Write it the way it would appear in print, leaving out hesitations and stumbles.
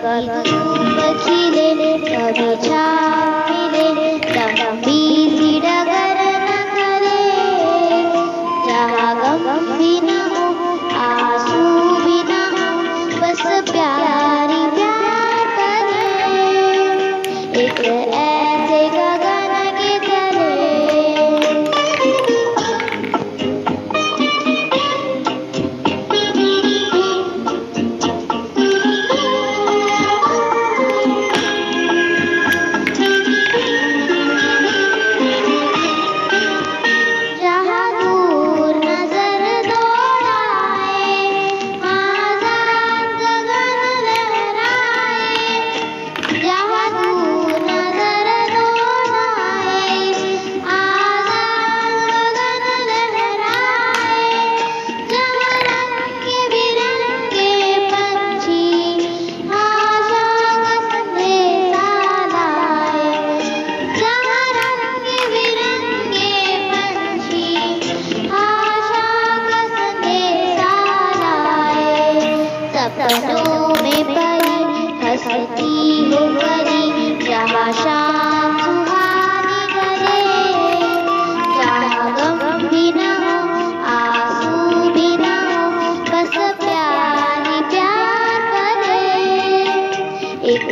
कभी धूप खिले कभी छाँव मिले, लंबी सी डगर न करे, जहाँ गम भी न हो आंसू भी न हो, बस प्यार ही प्यार करे, एक ऐसे गगन के तले। जहाँ दूर नजर दौड़ाए, आजाद गगन लहराए, जहाँ दूर नजर दौड़ाए, आजाद गगन लहराए, जहाँ रंग बिरंगे पंछी आशा का संदेशा लाए, जहाँ रंग बिरंगे पंछी आशा का संदेशा लाए। सपनों में परी हंसती हो परी, जहाँ शाम सुहानी करे, जहाँ गम भी न हो आंसू भी न हो, बस प्यार ही प्यार करे, एक